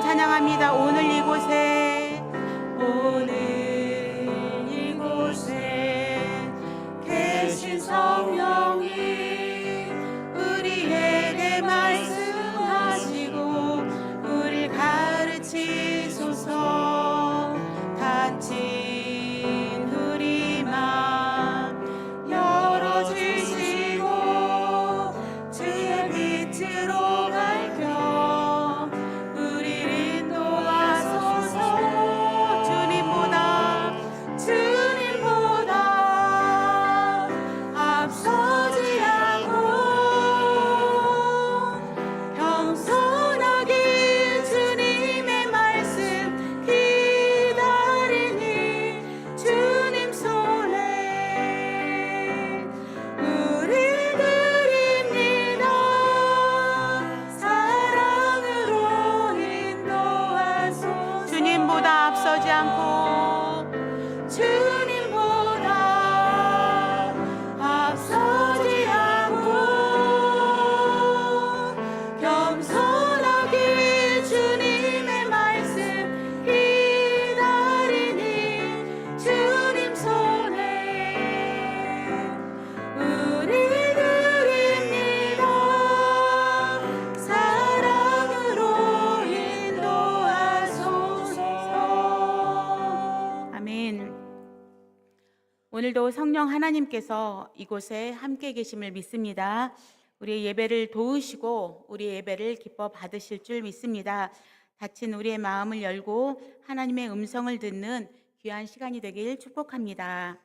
찬양합니다. 오늘 이곳에 계신 성령이 우리에게 말씀하시고 우리 가르치소서. 닫힌 우리 맘 열어주시고 주의 빛으로 밝혀 우리를 인도하소서. 주님보다 앞서지 않고 겸손하게 주님의 말씀 기다리니 주님 손에 우리 드립니다. 사랑으로 인도하소서. 주님보다 앞서지 않고 주님보다 앞서지 않고 겸손하게 주님의 말씀 기다리니 주님 손에 우리 드립니다. 사랑으로 인도하소서. 아멘. 오늘도 성령 하나님께서 이곳에 함께 계심을 믿습니다. 우리의 예배를 도우시고 우리의 예배를 기뻐 받으실 줄 믿습니다. 닫힌 우리의 마음을 열고 하나님의 음성을 듣는 귀한 시간이 되길 축복합니다.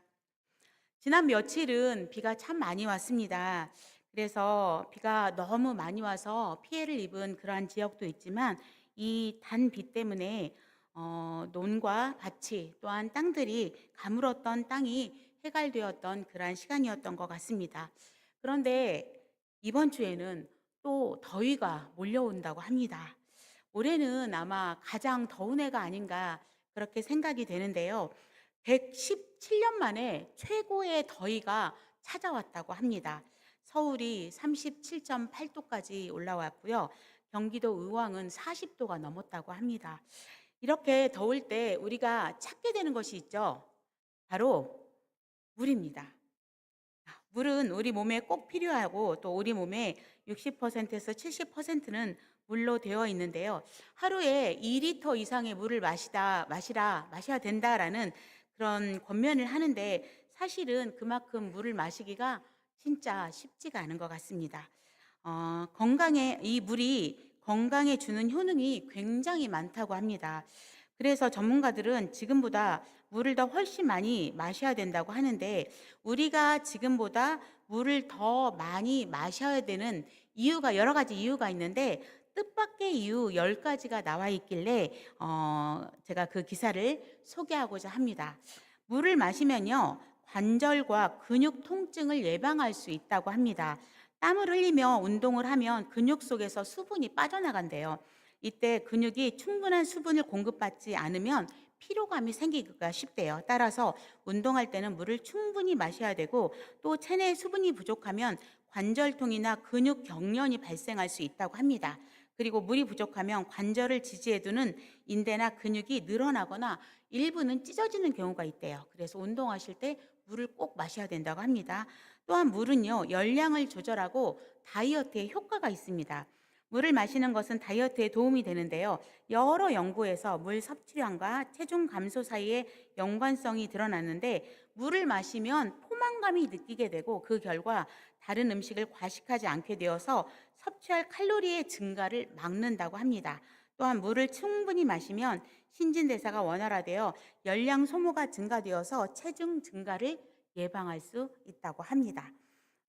지난 며칠은 비가 참 많이 왔습니다. 그래서 비가 너무 많이 와서 피해를 입은 그러한 지역도 있지만 이 단 비 때문에 논과 밭이 또한 땅들이 가물었던 땅이 해갈되었던 그러한 시간이었던 것 같습니다. 그런데 이번 주에는 또 더위가 몰려온다고 합니다. 올해는 아마 가장 더운 해가 아닌가 그렇게 생각이 되는데요. 117년 만에 최고의 더위가 찾아왔다고 합니다. 서울이 37.8도까지 올라왔고요. 경기도 의왕은 40도가 넘었다고 합니다. 이렇게 더울 때 우리가 찾게 되는 것이 있죠. 바로 물입니다. 물은 우리 몸에 꼭 필요하고 또 우리 몸의 60%에서 70%는 물로 되어 있는데요. 하루에 2리터 이상의 물을 마셔야 된다라는 그런 권면을 하는데 사실은 그만큼 물을 마시기가 진짜 쉽지가 않은 것 같습니다. 이 물이 건강에 주는 효능이 굉장히 많다고 합니다. 그래서 전문가들은 지금보다 물을 더 훨씬 많이 마셔야 된다고 하는데 우리가 지금보다 물을 더 많이 마셔야 되는 이유가 여러 가지 이유가 있는데 뜻밖의 이유 10가지가 나와 있길래 제가 그 기사를 소개하고자 합니다. 물을 마시면요 관절과 근육 통증을 예방할 수 있다고 합니다. 땀을 흘리며 운동을 하면 근육 속에서 수분이 빠져나간대요. 이때 근육이 충분한 수분을 공급받지 않으면 피로감이 생기기가 쉽대요. 따라서 운동할 때는 물을 충분히 마셔야 되고 또 체내에 수분이 부족하면 관절통이나 근육 경련이 발생할 수 있다고 합니다. 그리고 물이 부족하면 관절을 지지해두는 인대나 근육이 늘어나거나 일부는 찢어지는 경우가 있대요. 그래서 운동하실 때 물을 꼭 마셔야 된다고 합니다. 또한 물은요 열량을 조절하고 다이어트에 효과가 있습니다. 물을 마시는 것은 다이어트에 도움이 되는데요. 여러 연구에서 물 섭취량과 체중 감소 사이에 연관성이 드러났는데 물을 마시면 포만감이 느끼게 되고 그 결과 다른 음식을 과식하지 않게 되어서 섭취할 칼로리의 증가를 막는다고 합니다. 또한 물을 충분히 마시면 신진대사가 원활화되어 열량 소모가 증가되어서 체중 증가를 예방할 수 있다고 합니다.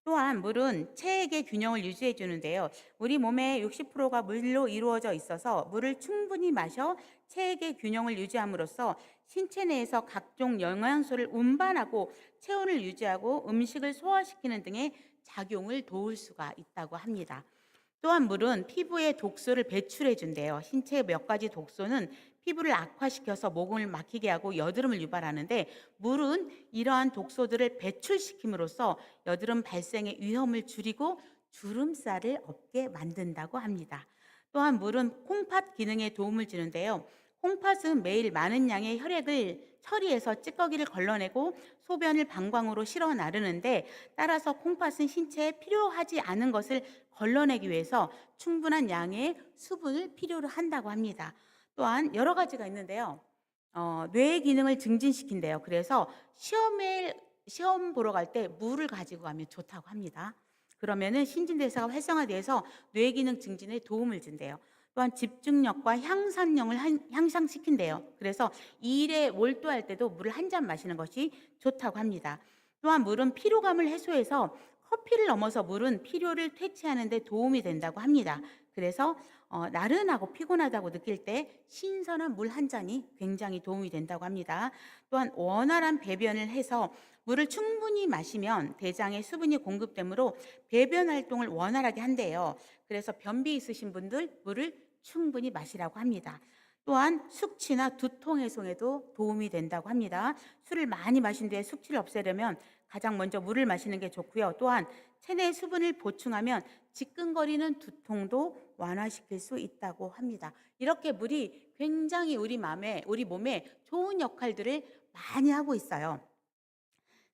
또한 물은 체액의 균형을 유지해 주는데요. 우리 몸의 60%가 물로 이루어져 있어서 물을 충분히 마셔 체액의 균형을 유지함으로써 신체 내에서 각종 영양소를 운반하고 체온을 유지하고 음식을 소화시키는 등의 작용을 도울 수가 있다고 합니다. 또한 물은 피부에 독소를 배출해 준대요. 신체의 몇 가지 독소는 피부를 악화시켜서 모공을 막히게 하고 여드름을 유발하는데 물은 이러한 독소들을 배출시킴으로써 여드름 발생의 위험을 줄이고 주름살을 없게 만든다고 합니다. 또한 물은 콩팥 기능에 도움을 주는데요. 콩팥은 매일 많은 양의 혈액을 처리해서 찌꺼기를 걸러내고 소변을 방광으로 실어 나르는데, 따라서 콩팥은 신체에 필요하지 않은 것을 걸러내기 위해서 충분한 양의 수분을 필요로 한다고 합니다. 또한 여러 가지가 있는데요. 뇌의 기능을 증진시킨대요. 그래서 시험 보러 갈 때 물을 가지고 가면 좋다고 합니다. 그러면은 신진대사가 활성화돼서 뇌 기능 증진에 도움을 준대요. 또한 집중력과 향상력을 향상시킨대요. 그래서 일에 몰두할 때도 물을 한 잔 마시는 것이 좋다고 합니다. 또한 물은 피로감을 해소해서 커피를 넘어서 물은 피로를 퇴치하는 데 도움이 된다고 합니다. 그래서 나른하고 피곤하다고 느낄 때 신선한 물 한 잔이 굉장히 도움이 된다고 합니다. 또한 원활한 배변을 해서 물을 충분히 마시면 대장에 수분이 공급되므로 배변 활동을 원활하게 한대요. 그래서 변비 있으신 분들 물을 충분히 마시라고 합니다. 또한 숙취나 두통 해소에도 도움이 된다고 합니다. 술을 많이 마신 뒤에 숙취를 없애려면 가장 먼저 물을 마시는 게 좋고요. 또한 체내 수분을 보충하면 지끈거리는 두통도 완화시킬 수 있다고 합니다. 이렇게 물이 굉장히 우리 몸에 좋은 역할들을 많이 하고 있어요.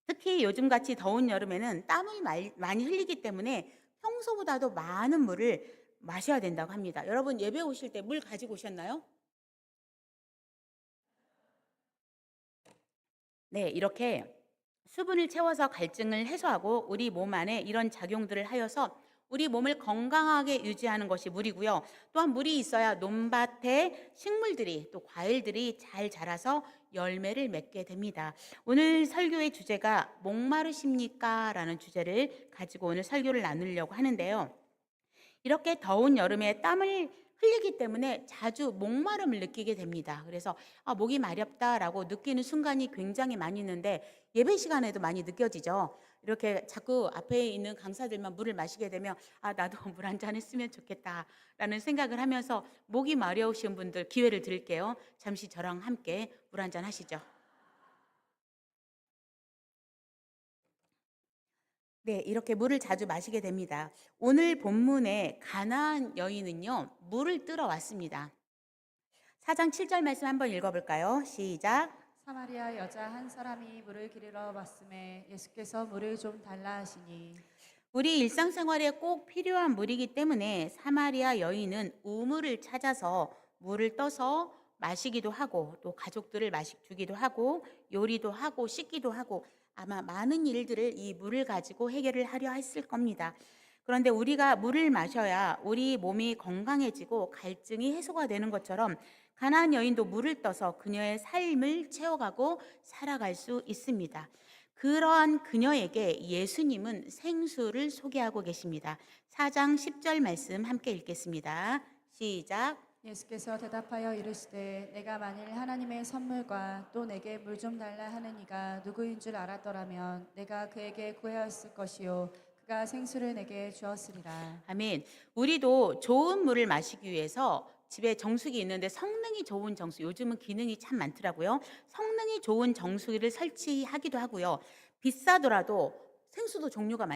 특히 요즘같이 더운 여름에는 땀을 많이 흘리기 때문에 평소보다도 많은 물을 마셔야 된다고 합니다. 여러분, 예배 오실 때 물 가지고 오셨나요? 네, 이렇게 수분을 채워서 갈증을 해소하고 우리 몸 안에 이런 작용들을 하여서 우리 몸을 건강하게 유지하는 것이 물이고요. 또한 물이 있어야 논밭에 식물들이, 또 과일들이 잘 자라서 열매를 맺게 됩니다. 오늘 설교의 주제가 목마르십니까? 라는 주제를 가지고 오늘 설교를 나누려고 하는데요. 이렇게 더운 여름에 땀을 흘리기 때문에 자주 목마름을 느끼게 됩니다. 그래서 목이 마렵다라고 느끼는 순간이 굉장히 많이 있는데, 예배 시간에도 많이 느껴지죠. 이렇게 자꾸 앞에 있는 강사들만 물을 마시게 되면 나도 물 한 잔 했으면 좋겠다라는 생각을 하면서 목이 마려우신 분들 기회를 드릴게요. 잠시 저랑 함께 물 한 잔 하시죠. 네, 이렇게 물을 자주 마시게 됩니다. 오늘 본문의 가나안 여인은요, 물을 뜨러 왔습니다. 4장 7절 말씀 한번 읽어볼까요? 시작. 사마리아 여자 한 사람이 물을 기르러 왔음에 예수께서 물을 좀 달라 하시니. 우리 일상생활에 꼭 필요한 물이기 때문에 사마리아 여인은 우물을 찾아서 물을 떠서 마시기도 하고, 또 가족들을 주기도 하고, 요리도 하고 씻기도 하고, 아마 많은 일들을 이 물을 가지고 해결을 하려 했을 겁니다. 그런데 우리가 물을 마셔야 우리 몸이 건강해지고 갈증이 해소가 되는 것처럼 가나안 여인도 물을 떠서 그녀의 삶을 채워가고 살아갈 수 있습니다. 그러한 그녀에게 예수님은 생수를 소개하고 계십니다. 4장 10절 말씀 함께 읽겠습니다. 시작. 예수께서 대답하여 이르시되 내가 만일 하나님의 선물과 또 내게 물 좀 달라 하는 이가 누구인 줄 알았더라면 내가 그에게 구하였을 것이요 그가 생수를 내게 주었으리라. 아멘. 우리도 좋은 물을 마시기 위해서 집에 정수기 있는데 성능이 좋은 정수, 요즘은 기능이 참 많더라고요. 성능이 좋은 정수기를 설치하기도 하고요. 비싸더라도 생수도 종류가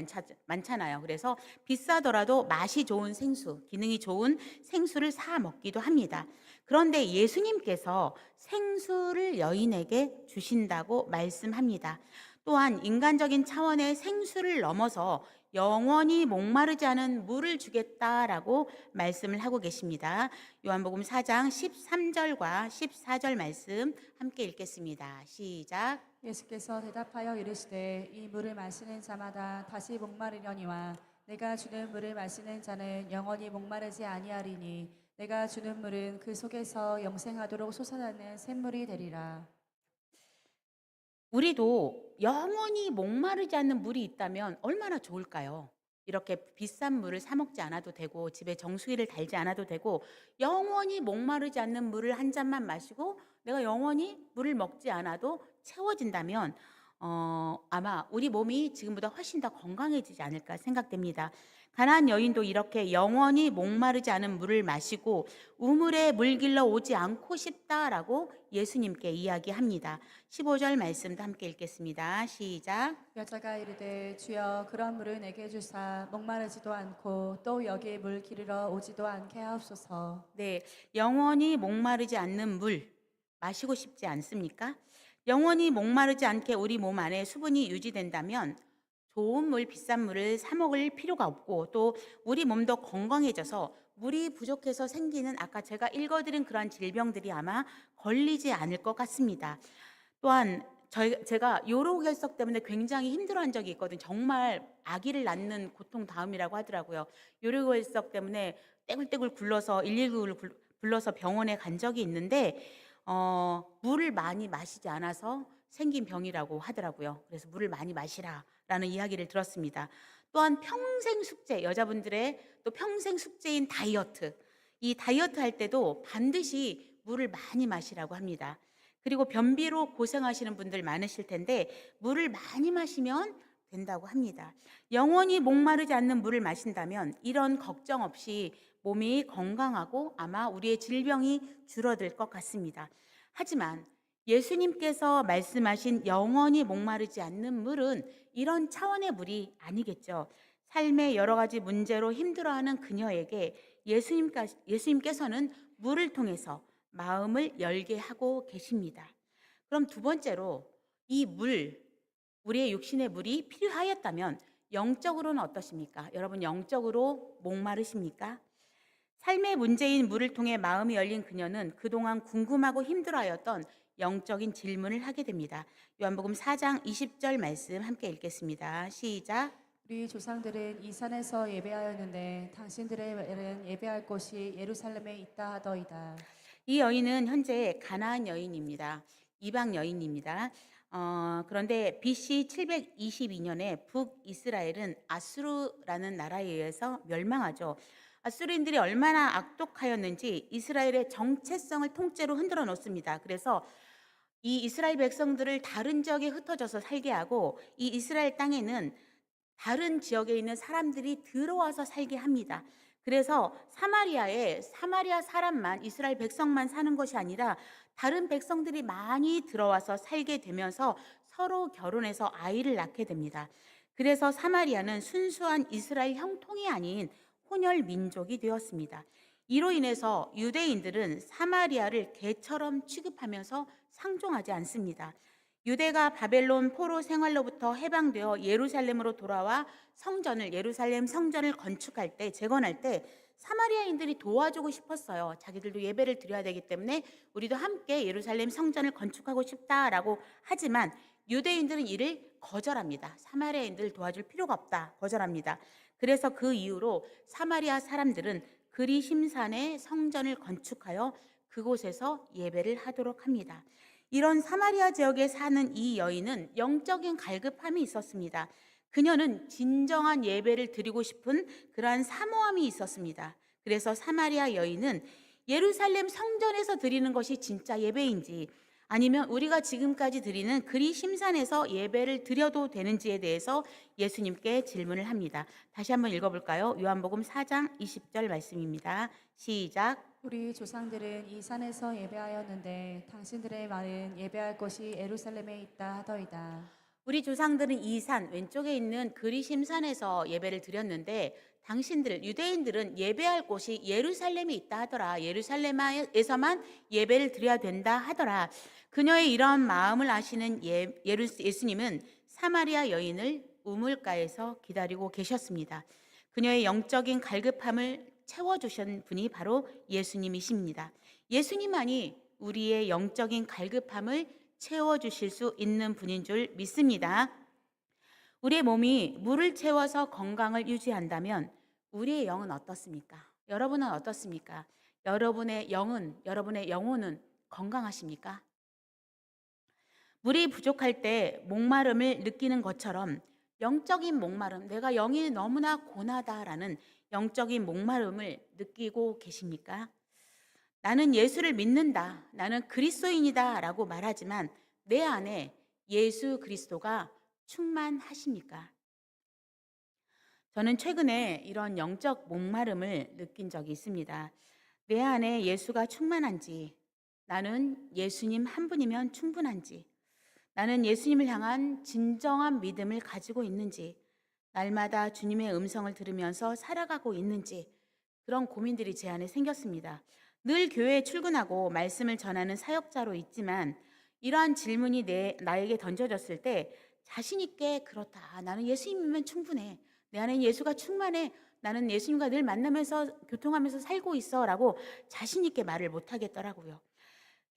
많잖아요. 그래서 비싸더라도 맛이 좋은 생수, 기능이 좋은 생수를 사 먹기도 합니다. 그런데 예수님께서 생수를 여인에게 주신다고 말씀합니다. 또한 인간적인 차원의 생수를 넘어서 영원히 목마르지 않은 물을 주겠다라고 말씀을 하고 계십니다. 요한복음 4장 13절과 14절 말씀 함께 읽겠습니다. 시작. 예수께서 대답하여 이르시되 이 물을 마시는 자마다 다시 목마르려니와 내가 주는 물을 마시는 자는 영원히 목마르지 아니하리니 내가 주는 물은 그 속에서 영생하도록 솟아나는 샘물이 되리라. 우리도 영원히 목마르지 않는 물이 있다면 얼마나 좋을까요? 이렇게 비싼 물을 사 먹지 않아도 되고, 집에 정수기를 달지 않아도 되고, 영원히 목마르지 않는 물을 한 잔만 마시고 내가 영원히 물을 먹지 않아도 채워진다면 아마 우리 몸이 지금보다 훨씬 더 건강해지지 않을까 생각됩니다. 가나안 여인도 이렇게 영원히 목마르지 않은 물을 마시고 우물에 물 길러 오지 않고 싶다라고 예수님께 이야기합니다. 15절 말씀도 함께 읽겠습니다. 시작. 여자가 이르되 주여 그런 물을 내게 주사 목마르지도 않고 또 여기 물 기르러 오지도 않게 하옵소서. 네, 영원히 목마르지 않는 물 마시고 싶지 않습니까? 영원히 목마르지 않게 우리 몸 안에 수분이 유지된다면 좋은 물, 비싼 물을 사 먹을 필요가 없고 또 우리 몸도 건강해져서 물이 부족해서 생기는 아까 제가 읽어드린 그런 질병들이 아마 걸리지 않을 것 같습니다. 또한 제가 요로결석 때문에 굉장히 힘들어한 적이 있거든요. 정말 아기를 낳는 고통 다음이라고 하더라고요. 요로결석 때문에 떼굴떼굴 굴러서 119를 불러서 병원에 간 적이 있는데 물을 많이 마시지 않아서 생긴 병이라고 하더라고요. 그래서 물을 많이 마시라라는 이야기를 들었습니다. 또한 평생 숙제, 여자분들의 또 평생 숙제인 다이어트. 이 다이어트 할 때도 반드시 물을 많이 마시라고 합니다. 그리고 변비로 고생하시는 분들 많으실 텐데 물을 많이 마시면 된다고 합니다. 영원히 목마르지 않는 물을 마신다면 이런 걱정 없이 몸이 건강하고 아마 우리의 질병이 줄어들 것 같습니다. 하지만 예수님께서 말씀하신 영원히 목마르지 않는 물은 이런 차원의 물이 아니겠죠. 삶의 여러 가지 문제로 힘들어하는 그녀에게 예수님께서는 물을 통해서 마음을 열게 하고 계십니다. 그럼 두 번째로 이 물, 우리의 육신의 물이 필요하였다면 영적으로는 어떠십니까? 여러분 영적으로 목마르십니까? 삶의 문제인 물을 통해 마음이 열린 그녀는 그동안 궁금하고 힘들어하였던 영적인 질문을 하게 됩니다. 요한복음 4장 20절 말씀 함께 읽겠습니다. 시작. 우리 조상들은 이 산에서 예배하였는데 당신들의 말은 예배할 곳이 예루살렘에 있다 하더이다. 이 여인은 현재 가나안 여인입니다. 이방 여인입니다. 그런데 BC 722년에 북이스라엘은 아수르라는 나라에 의해서 멸망하죠. 아수르인들이 얼마나 악독하였는지 이스라엘의 정체성을 통째로 흔들어 놓습니다. 그래서 이 이스라엘 백성들을 다른 지역에 흩어져서 살게 하고 이 이스라엘 땅에는 다른 지역에 있는 사람들이 들어와서 살게 합니다. 그래서 사마리아 사람만 이스라엘 백성만 사는 것이 아니라 다른 백성들이 많이 들어와서 살게 되면서 서로 결혼해서 아이를 낳게 됩니다. 그래서 사마리아는 순수한 이스라엘 형통이 아닌 혼혈 민족이 되었습니다. 이로 인해서 유대인들은 사마리아를 개처럼 취급하면서 상종하지 않습니다. 유대가 바벨론 포로 생활로부터 해방되어 예루살렘으로 돌아와 예루살렘 성전을 건축할 때, 재건할 때 사마리아인들이 도와주고 싶었어요. 자기들도 예배를 드려야 되기 때문에 우리도 함께 예루살렘 성전을 건축하고 싶다라고 하지만 유대인들은 이를 거절합니다. 사마리아인들을 도와줄 필요가 없다. 거절합니다. 그래서 그 이후로 사마리아 사람들은 그리심산에 성전을 건축하여 그곳에서 예배를 하도록 합니다. 이런 사마리아 지역에 사는 이 여인은 영적인 갈급함이 있었습니다. 그녀는 진정한 예배를 드리고 싶은 그러한 사모함이 있었습니다. 그래서 사마리아 여인은 예루살렘 성전에서 드리는 것이 진짜 예배인지 아니면 우리가 지금까지 드리는 그리심산에서 예배를 드려도 되는지에 대해서 예수님께 질문을 합니다. 다시 한번 읽어볼까요? 요한복음 4장 20절 말씀입니다. 시작. 우리 조상들은 이 산에서 예배하였는데 당신들의 말은 예배할 곳이 예루살렘에 있다 하더이다. 우리 조상들은 이 산 왼쪽에 있는 그리심산에서 예배를 드렸는데 당신들 유대인들은 예배할 곳이 예루살렘에 있다 하더라. 예루살렘에서만 예배를 드려야 된다 하더라. 그녀의 이런 마음을 아시는 예수님은 사마리아 여인을 우물가에서 기다리고 계셨습니다. 그녀의 영적인 갈급함을 채워주신 분이 바로 예수님이십니다. 예수님만이 우리의 영적인 갈급함을 채워주실 수 있는 분인 줄 믿습니다. 우리의 몸이 물을 채워서 건강을 유지한다면 우리의 영은 어떻습니까? 여러분은 어떻습니까? 여러분의 영혼은 건강하십니까? 물이 부족할 때 목마름을 느끼는 것처럼 영적인 목마름, 내가 영이 너무나 고나다라는 영적인 목마름을 느끼고 계십니까? 나는 예수를 믿는다. 나는 그리스도인이다. 라고 말하지만 내 안에 예수 그리스도가 충만하십니까? 저는 최근에 이런 영적 목마름을 느낀 적이 있습니다. 내 안에 예수가 충만한지, 나는 예수님 한 분이면 충분한지, 나는 예수님을 향한 진정한 믿음을 가지고 있는지, 날마다 주님의 음성을 들으면서 살아가고 있는지, 그런 고민들이 제 안에 생겼습니다. 늘 교회에 출근하고 말씀을 전하는 사역자로 있지만 이러한 질문이 나에게 던져졌을 때 자신 있게 그렇다. 나는 예수님이면 충분해. 내 안에 예수가 충만해. 나는 예수님과 늘 만나면서 교통하면서 살고 있어 라고 자신 있게 말을 못 하겠더라고요.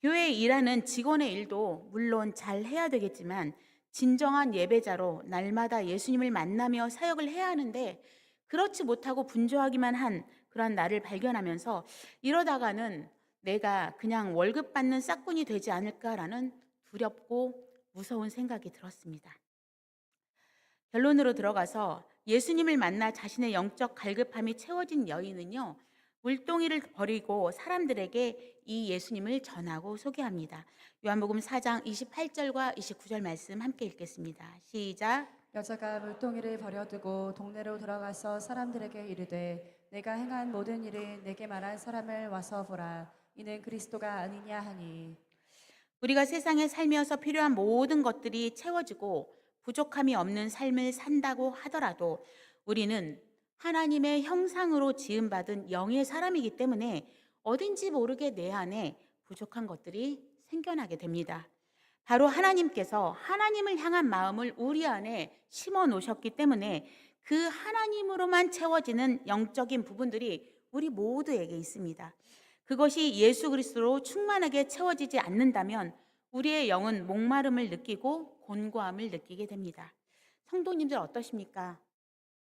교회에 일하는 직원의 일도 물론 잘 해야 되겠지만 진정한 예배자로 날마다 예수님을 만나며 사역을 해야 하는데 그렇지 못하고 분주하기만 한 그런 나를 발견하면서 이러다가는 내가 그냥 월급 받는 싹군이 되지 않을까라는 두렵고 무서운 생각이 들었습니다. 결론으로 들어가서 예수님을 만나 자신의 영적 갈급함이 채워진 여인은요, 물동이를 버리고 사람들에게 이 예수님을 전하고 소개합니다. 요한복음 4장 28절과 29절 말씀 함께 읽겠습니다. 시작. 여자가 물동이를 버려두고 동네로 들어가서 사람들에게 이르되 내가 행한 모든 일을 내게 말한 사람을 와서 보라. 이는 그리스도가 아니냐 하니. 우리가 세상에 살면서 필요한 모든 것들이 채워지고 부족함이 없는 삶을 산다고 하더라도 우리는 하나님의 형상으로 지음받은 영의 사람이기 때문에 어딘지 모르게 내 안에 부족한 것들이 생겨나게 됩니다. 바로 하나님께서 하나님을 향한 마음을 우리 안에 심어 놓으셨기 때문에 그 하나님으로만 채워지는 영적인 부분들이 우리 모두에게 있습니다. 그것이 예수 그리스도로 충만하게 채워지지 않는다면 우리의 영은 목마름을 느끼고 곤고함을 느끼게 됩니다. 성도님들 어떠십니까?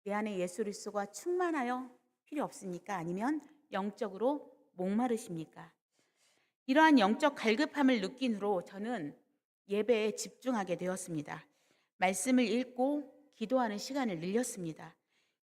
내 안에 예수 그리스도가 충만하여 필요 없습니까? 아니면 영적으로 목마르십니까? 이러한 영적 갈급함을 느낀 후로 저는 예배에 집중하게 되었습니다. 말씀을 읽고 기도하는 시간을 늘렸습니다.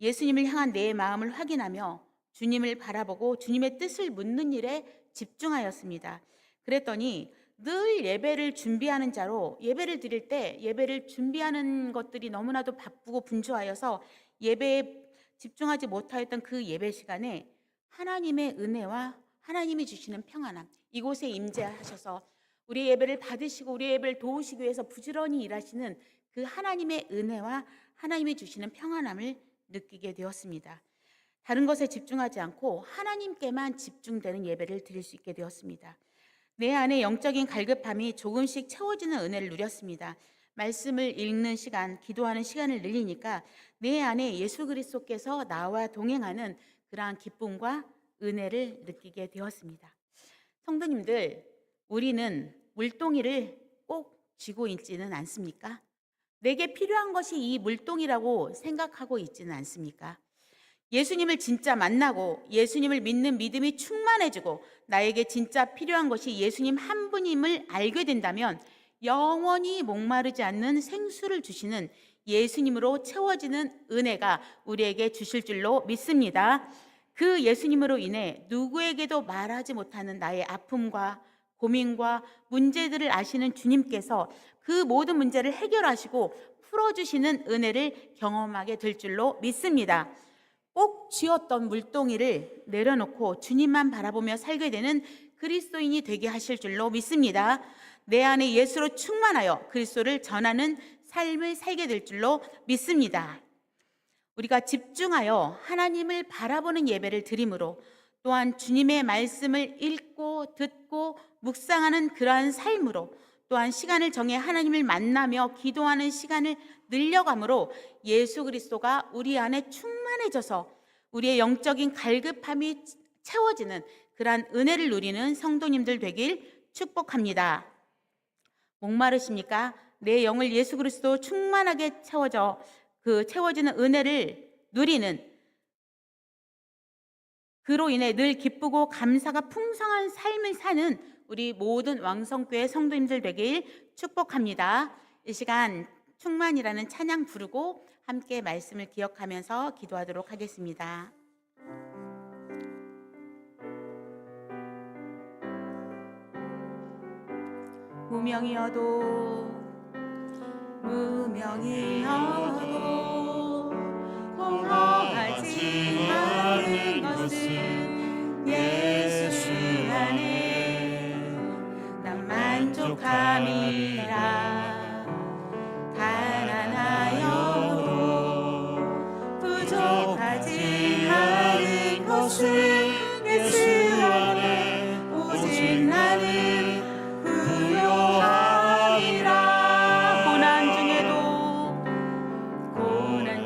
예수님을 향한 내 마음을 확인하며 주님을 바라보고 주님의 뜻을 묻는 일에 집중하였습니다. 그랬더니 늘 예배를 준비하는 자로 예배를 드릴 때 예배를 준비하는 것들이 너무나도 바쁘고 분주하여서 예배에 집중하지 못하였던 그 예배 시간에 하나님의 은혜와 하나님이 주시는 평안함, 이곳에 임재하셔서 우리 예배를 받으시고 우리 예배를 도우시기 위해서 부지런히 일하시는 그 하나님의 은혜와 하나님이 주시는 평안함을 느끼게 되었습니다. 다른 것에 집중하지 않고 하나님께만 집중되는 예배를 드릴 수 있게 되었습니다. 내 안에 영적인 갈급함이 조금씩 채워지는 은혜를 누렸습니다. 말씀을 읽는 시간, 기도하는 시간을 늘리니까 내 안에 예수 그리스도께서 나와 동행하는 그러한 기쁨과 은혜를 느끼게 되었습니다. 성도님들, 우리는 물동이를 꼭 쥐고 있지는 않습니까? 내게 필요한 것이 이 물동이라고 생각하고 있지는 않습니까? 예수님을 진짜 만나고 예수님을 믿는 믿음이 충만해지고 나에게 진짜 필요한 것이 예수님 한 분임을 알게 된다면 영원히 목마르지 않는 생수를 주시는 예수님으로 채워지는 은혜가 우리에게 주실 줄로 믿습니다. 그 예수님으로 인해 누구에게도 말하지 못하는 나의 아픔과 고민과 문제들을 아시는 주님께서 그 모든 문제를 해결하시고 풀어주시는 은혜를 경험하게 될 줄로 믿습니다. 꼭 쥐었던 물동이를 내려놓고 주님만 바라보며 살게 되는 그리스도인이 되게 하실 줄로 믿습니다. 내 안에 예수로 충만하여 그리스도를 전하는 삶을 살게 될 줄로 믿습니다. 우리가 집중하여 하나님을 바라보는 예배를 드림으로 또한 주님의 말씀을 읽고 듣고 묵상하는 그러한 삶으로 또한 시간을 정해 하나님을 만나며 기도하는 시간을 늘려감으로 예수 그리스도가 우리 안에 충만해져서 우리의 영적인 갈급함이 채워지는 그러한 은혜를 누리는 성도님들 되길 축복합니다. 목마르십니까? 내 영을 예수 그리스도 충만하게 채워져 채워지는 은혜를 누리는 그로 인해 늘 기쁘고 감사가 풍성한 삶을 사는 우리 모든 왕성교회 성도님들 되길 축복합니다. 이 시간 충만이라는 찬양 부르고 함께 말씀을 기억하면서 기도하도록 하겠습니다. 무명이어도 공허하지 않은 것은 예수 안에 난 만족함이라. 가난하여도 부족하지 않은 것은 예수 안에 오직 나는 부요함이라. 고난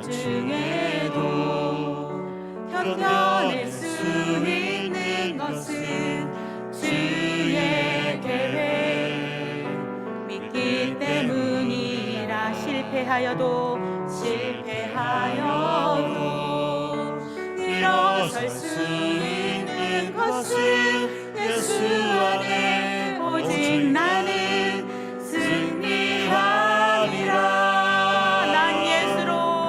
중에도 견뎌낼 수 있는 것은 주의 계획 믿기 때문이라. 실패하여도 일어설 수 있는 것은 예수 안에 오직 나는 승리함이라. 난 예수로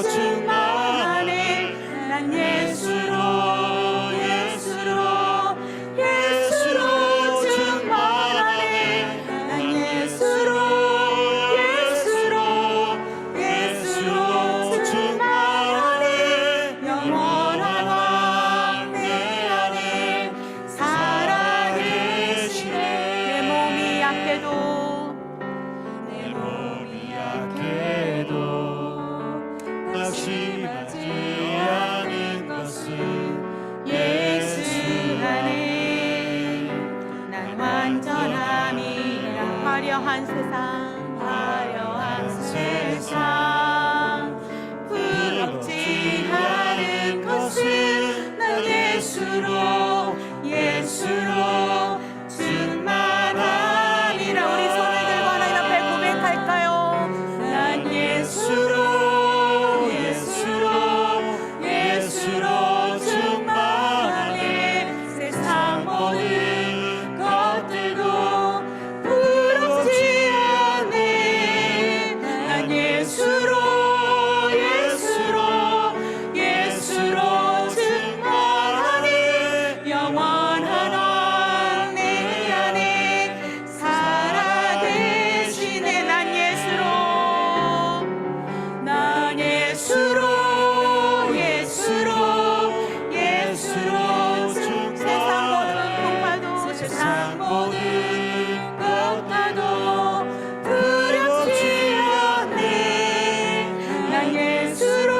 충만하네. 난 예수로 충만하네. 난 예수로 충만하네. 영원한 왕 내 안에 살아계시네. 내 몸이 약해도 낙심하지 않은 것은 예수 안에 난 완전함이라. 화려한 세상 부럽지 않은 것은 난 예수로 충만함이라. 우리 손을 들고 하나님 앞에 고백할까요? 난 예수로 충만하네. 세상 모든 것들도 부럽지 않네. 난 예수로 충만하네. 영원한 왕 내 안에 살아계시네. 난 예수로 세상 모든 것과도 두렵지 않네. 난 예수로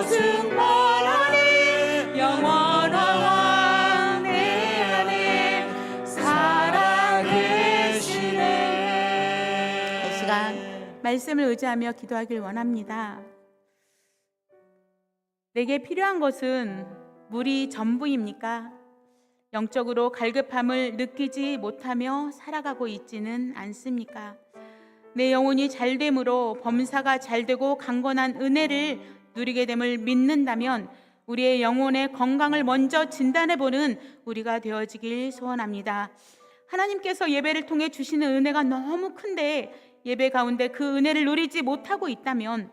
충만하네. 영원한 왕 내 안에 살아계시네. 이 시간 말씀을 의지하며 기도하길 원합니다. 내게 필요한 것은 물이 전부입니까? 영적으로 갈급함을 느끼지 못하며 살아가고 있지는 않습니까? 내 영혼이 잘됨으로 범사가 잘되고 강건한 은혜를 누리게 됨을 믿는다면 우리의 영혼의 건강을 먼저 진단해보는 우리가 되어지길 소원합니다. 하나님께서 예배를 통해 주시는 은혜가 너무 큰데 예배 가운데 그 은혜를 누리지 못하고 있다면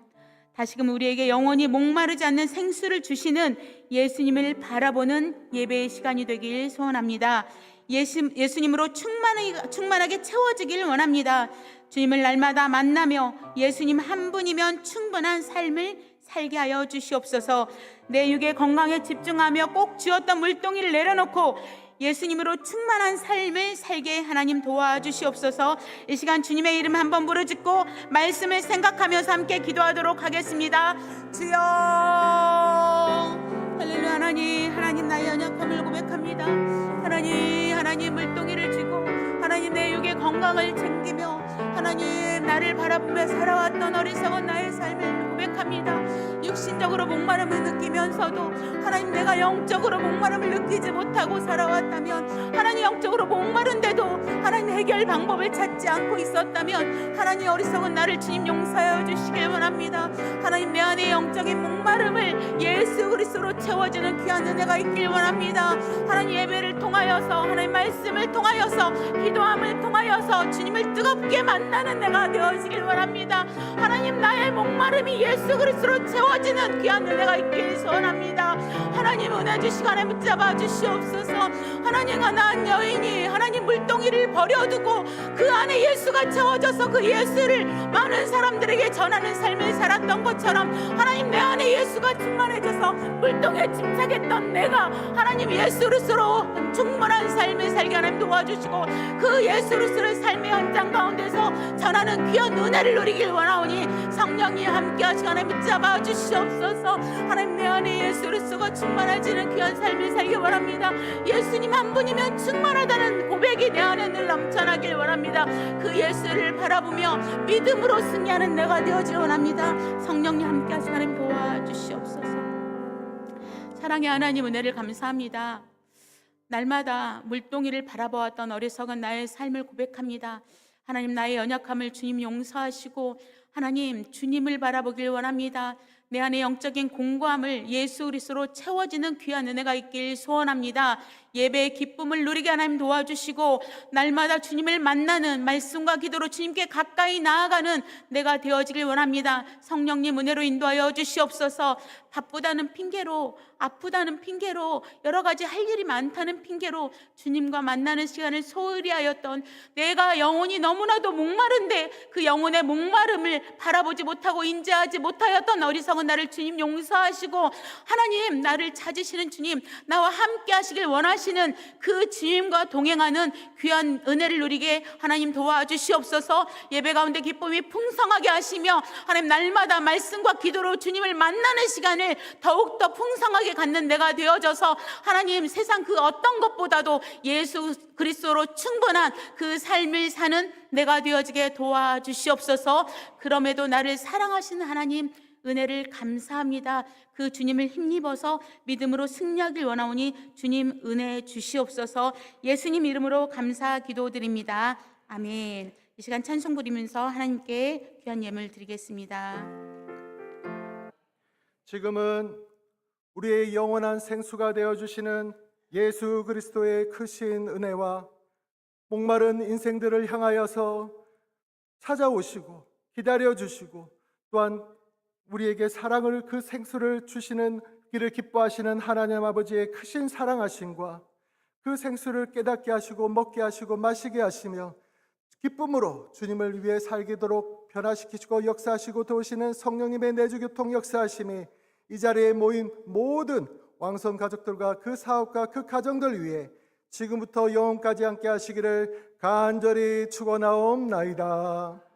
다시금 우리에게 영원히 목마르지 않는 생수를 주시는 예수님을 바라보는 예배의 시간이 되길 소원합니다. 예수님으로 충만하게 채워지길 원합니다. 주님을 날마다 만나며 예수님 한 분이면 충분한 삶을 살게 하여 주시옵소서. 내 육의 건강에 집중하며 꼭 쥐었던 물동이를 내려놓고 예수님으로 충만한 삶을 살게 하나님 도와주시옵소서. 이 시간 주님의 이름 한번 부르짖고 말씀을 생각하면서 함께 기도하도록 하겠습니다. 주여, 할렐루야. 하나님 나의 연약함을 고백합니다. 하나님 물동이를 쥐고 하나님 내 육의 건강을 챙기며 하나님 나를 바라보며 살아왔던 어리석은 나의 삶을 고백합니다. 육신적으로 목마름을 느끼면서도 하나님 내가 영적으로 목마름을 느끼지 못하고 살아왔다면, 하나님 영적으로 목마른데도 하나님 해결 방법을 찾지 않고 있었다면 하나님 어리석은 나를 주님 용서하여 주시길 원합니다. 하나님 내 안에 영적인 목마름을 예수 그리스도로 채워주는 귀한 은혜가 있길 원합니다. 하나님 예배를 통하여서, 하나님 말씀을 통하여서, 기도함을 통하여서 주님을 뜨겁게 만나는 내가 되어지길 원합니다. 하나님 나의 목마름이 예수 그리스도로 채워지는 귀한 은혜가 있길 소원합니다. 하나님 은혜 주시고 하나님 붙잡아 주시옵소서. 하나님 가난한 여인이 하나님 물동이를 버려두고 그 안에 예수가 채워져서 그 예수를 많은 사람들에게 전하는 삶을 살았던 것처럼 하나님 내 안에 예수가 충만해져서 물동에 침착했던 내가 하나님 예수 그리스도로 충만한 삶을 살게 하나님 도와주시고 그 예수 그리스도의 삶의 현장 가운데서 전하는 귀한 은혜를 누리길 원하오니 성령이 함께 하시고 하나님 붙잡아 주시옵소서. 하나님 내 안에 예수 그리스도가 충만해지는 귀한 삶을 살기 원합니다. 예수님 한 분이면 충만하다는 고백이 내 안에 늘 넘쳐나길 원합니다. 그 예수를 바라보며 믿음으로 승리하는 내가 되어지길 원합니다. 성령님 함께 하시고 하나님 도와주시옵소서. 사랑의 하나님 은혜를 감사합니다. 날마다 물동이를 바라보았던 어리석은 나의 삶을 고백합니다. 하나님 나의 연약함을 주님 용서하시고 하나님 주님을 바라보길 원합니다. 내 안에 영적인 공고함을 예수 그리스도로 채워지는 귀한 은혜가 있길 소원합니다. 예배의 기쁨을 누리게 하나님 도와주시고 날마다 주님을 만나는 말씀과 기도로 주님께 가까이 나아가는 내가 되어지길 원합니다. 성령님 은혜로 인도하여 주시옵소서. 바쁘다는 핑계로, 아프다는 핑계로, 여러 가지 할 일이 많다는 핑계로 주님과 만나는 시간을 소홀히 하였던 내가 영혼이 너무나도 목마른데 그 영혼의 목마름을 바라보지 못하고 인지하지 못하였던 어리석은 나를 주님 용서하시고 하나님 나를 찾으시는 주님, 나와 함께 하시길 원하시는 그 주님과 동행하는 귀한 은혜를 누리게 하나님 도와주시옵소서. 예배 가운데 기쁨이 풍성하게 하시며 하나님 날마다 말씀과 기도로 주님을 만나는 시간을 더욱더 풍성하게 갖는 내가 되어져서 하나님 세상 그 어떤 것보다도 예수 그리스도로 충분한 그 삶을 사는 내가 되어지게 도와주시옵소서. 그럼에도 나를 사랑하시는 하나님 은혜를 감사합니다. 그 주님을 힘입어서 믿음으로 승리하길 원하오니 주님 은혜 주시옵소서. 예수님 이름으로 감사 기도드립니다. 아멘. 이 시간 찬송 부리면서 하나님께 귀한 예물 드리겠습니다. 지금은 우리의 영원한 생수가 되어주시는 예수 그리스도의 크신 은혜와 목마른 인생들을 향하여서 찾아오시고 기다려주시고 또한 우리에게 사랑을 그 생수를 주시는 길을 기뻐하시는 하나님 아버지의 크신 사랑하심과 그 생수를 깨닫게 하시고 먹게 하시고 마시게 하시며 기쁨으로 주님을 위해 살기도록 변화시키시고 역사하시고 도우시는 성령님의 내주교통 역사하심이 이 자리에 모인 모든 왕성 가족들과 그 사업과 그 가정들 위해 지금부터 영원까지 함께 하시기를 간절히 축원하옵나이다.